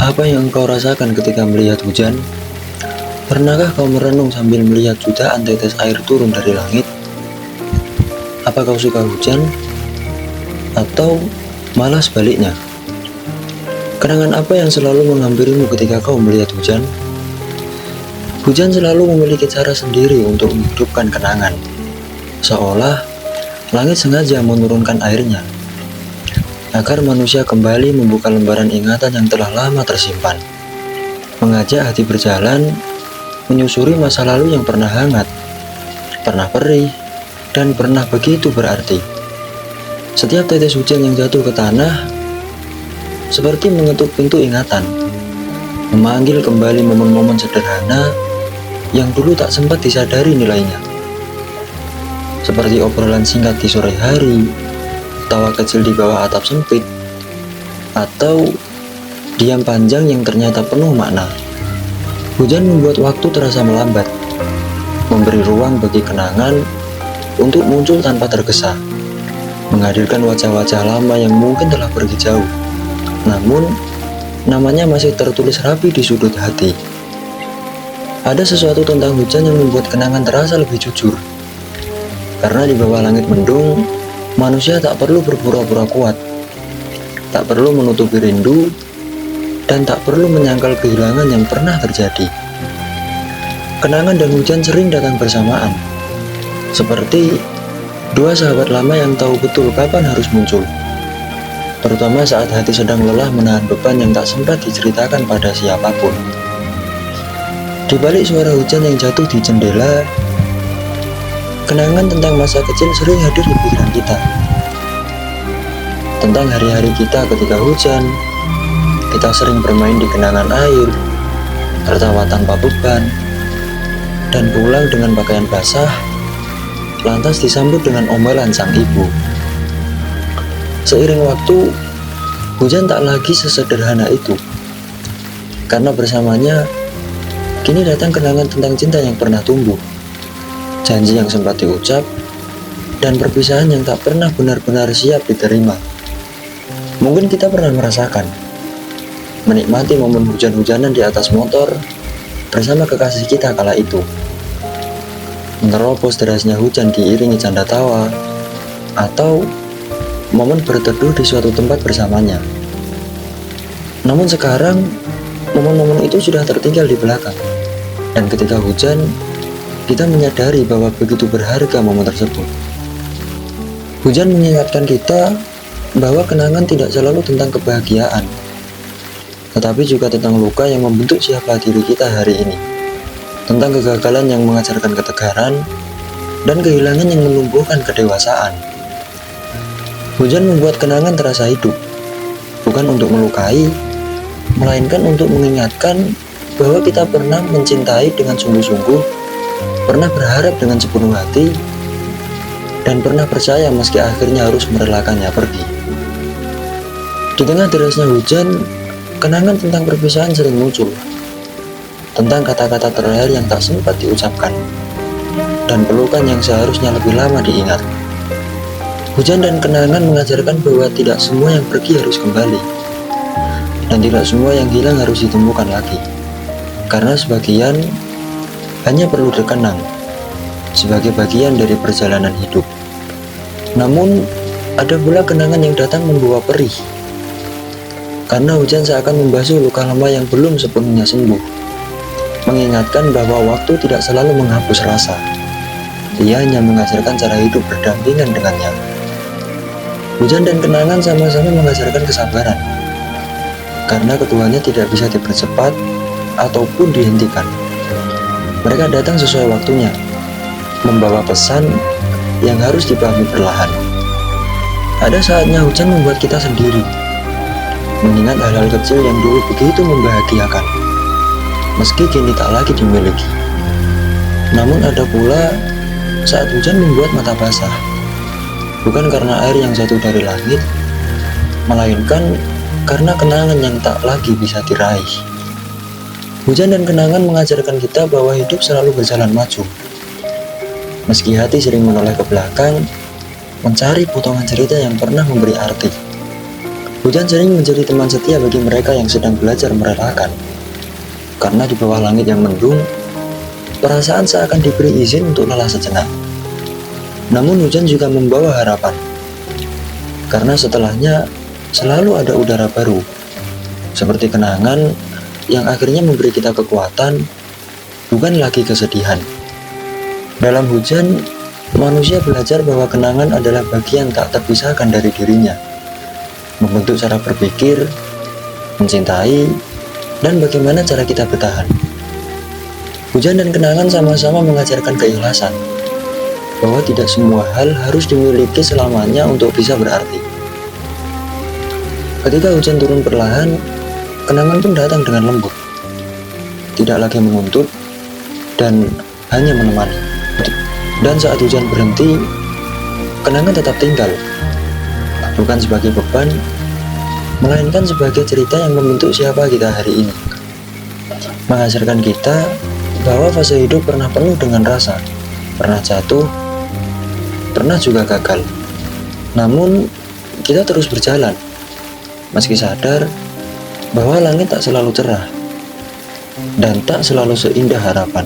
Apa yang engkau rasakan ketika melihat hujan? Pernahkah kau merenung sambil melihat jutaan tetes air turun dari langit? Apa kau suka hujan? Atau malah sebaliknya? Kenangan apa yang selalu menghampirimu ketika kau melihat hujan? Hujan selalu memiliki cara sendiri untuk menghidupkan kenangan. Seolah langit sengaja menurunkan airnya agar manusia kembali membuka lembaran ingatan yang telah lama tersimpan, mengajak hati berjalan, menyusuri masa lalu yang pernah hangat, pernah perih, dan pernah begitu berarti. Setiap tetes hujan yang jatuh ke tanah seperti mengetuk pintu ingatan, memanggil kembali momen-momen sederhana yang dulu tak sempat disadari nilainya. Seperti obrolan singkat di sore hari, tawa kecil di bawah atap sempit, atau diam panjang yang ternyata penuh makna. Hujan membuat waktu terasa melambat, memberi ruang bagi kenangan untuk muncul tanpa tergesa, menghadirkan wajah-wajah lama yang mungkin telah pergi jauh, namun namanya masih tertulis rapi di sudut hati. Ada sesuatu tentang hujan yang membuat kenangan terasa lebih jujur, karena di bawah langit mendung, manusia tak perlu berpura-pura kuat, tak perlu menutupi rindu, dan tak perlu menyangkal kehilangan yang pernah terjadi. Kenangan dan hujan sering datang bersamaan, seperti dua sahabat lama yang tahu betul kapan harus muncul, terutama saat hati sedang lelah menahan beban yang tak sempat diceritakan pada siapapun. Di balik suara hujan yang jatuh di jendela, kenangan tentang masa kecil sering hadir di pikiran kita. Tentang hari-hari kita ketika hujan, kita sering bermain di genangan air, tertawa tanpa beban, dan pulang dengan pakaian basah, lantas disambut dengan omelan sang ibu. Seiring waktu, hujan tak lagi sesederhana itu, karena bersamanya, kini datang kenangan tentang cinta yang pernah tumbuh, janji yang sempat diucap, dan perpisahan yang tak pernah benar-benar siap diterima. Mungkin kita pernah merasakan, menikmati momen hujan-hujanan di atas motor bersama kekasih kita kala itu, menerobos derasnya hujan diiringi canda tawa, atau momen berteduh di suatu tempat bersamanya. Namun sekarang, momen-momen itu sudah tertinggal di belakang, dan ketika hujan, kita menyadari bahwa begitu berharga momen tersebut. Hujan mengingatkan kita bahwa kenangan tidak selalu tentang kebahagiaan, tetapi juga tentang luka yang membentuk siapa diri kita hari ini, tentang kegagalan yang mengajarkan ketegaran, dan kehilangan yang menumbuhkan kedewasaan. Hujan membuat kenangan terasa hidup, bukan untuk melukai, melainkan untuk mengingatkan bahwa kita pernah mencintai dengan sungguh-sungguh, pernah berharap dengan sepenuh hati, dan pernah percaya meski akhirnya harus merelakannya pergi. Di tengah derasnya hujan, kenangan tentang perpisahan sering muncul, tentang kata-kata terakhir yang tak sempat diucapkan, dan pelukan yang seharusnya lebih lama diingat. Hujan dan kenangan mengajarkan bahwa tidak semua yang pergi harus kembali, dan tidak semua yang hilang harus ditemukan lagi, karena sebagian hanya perlu dikenang sebagai bagian dari perjalanan hidup. Namun, ada pula kenangan yang datang membawa perih, karena hujan seakan membasuh luka lama yang belum sepenuhnya sembuh, mengingatkan bahwa waktu tidak selalu menghapus rasa. Dia hanya mengajarkan cara hidup berdampingan dengannya. Hujan dan kenangan sama-sama mengajarkan kesabaran, karena keduanya tidak bisa dipercepat ataupun dihentikan. Mereka datang sesuai waktunya, membawa pesan yang harus dipahami perlahan. Ada saatnya hujan membuat kita sendiri, mengingat hal-hal kecil yang dulu begitu membahagiakan, meski kini tak lagi dimiliki. Namun ada pula saat hujan membuat mata basah, bukan karena air yang jatuh dari langit, melainkan karena kenangan yang tak lagi bisa diraih. Hujan dan kenangan mengajarkan kita bahwa hidup selalu berjalan maju. Meski hati sering menoleh ke belakang, mencari potongan cerita yang pernah memberi arti. Hujan sering menjadi teman setia bagi mereka yang sedang belajar merelakan. Karena di bawah langit yang mendung, perasaan seakan diberi izin untuk lelah sejenak. Namun hujan juga membawa harapan. Karena setelahnya selalu ada udara baru. Seperti kenangan yang akhirnya memberi kita kekuatan, bukan lagi kesedihan. Dalam hujan, manusia belajar bahwa kenangan adalah bagian tak terpisahkan dari dirinya. Membentuk cara berpikir, mencintai, dan bagaimana cara kita bertahan. Hujan dan kenangan sama-sama mengajarkan keikhlasan, bahwa tidak semua hal harus dimiliki selamanya untuk bisa berarti. Ketika hujan turun perlahan, kenangan pun datang dengan lembut, tidak lagi menuntut, dan hanya menemani. Dan saat hujan berhenti, kenangan tetap tinggal, bukan sebagai beban, melainkan sebagai cerita yang membentuk siapa kita hari ini. Mengajarkan kita bahwa fase hidup pernah penuh dengan rasa, pernah jatuh, pernah juga gagal. Namun, kita terus berjalan, meski sadar bahwa langit tak selalu cerah, dan tak selalu seindah harapan.